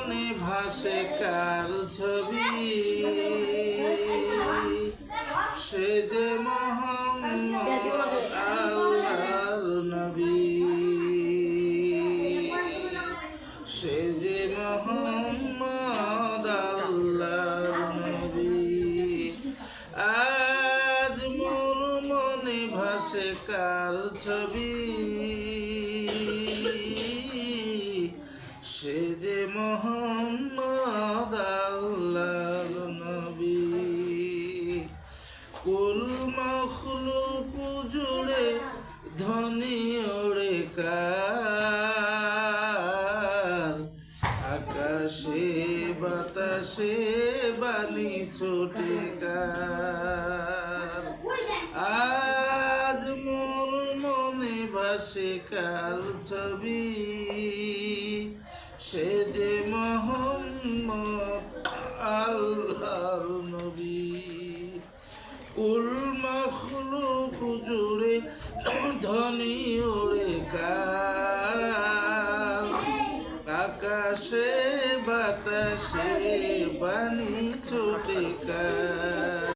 মনে ভাসে কার ছবি, সে যে মোহাম্মদ আল্লাহর নবী, সে যে মোহাম্মদ আল্লাহর নবী। আজ মোর মনে ভাসে কার ছবি, সে যে মোহাম্মদ আল্লাহর নবী। কুল মখলুক জুড়ে ধ্বনি ওড়ে কার, আকাশে বাতাসে বাণী ছোটে কার। আজ মোর মনে ভাসে কার ছবি, সে যে মোহাম্মদ আল্লাহর নবী। কুল মখলুক জুড়ে ধ্বনি ওড়ে কার, আকাশে বাতাসে বাণী ছোটে কার।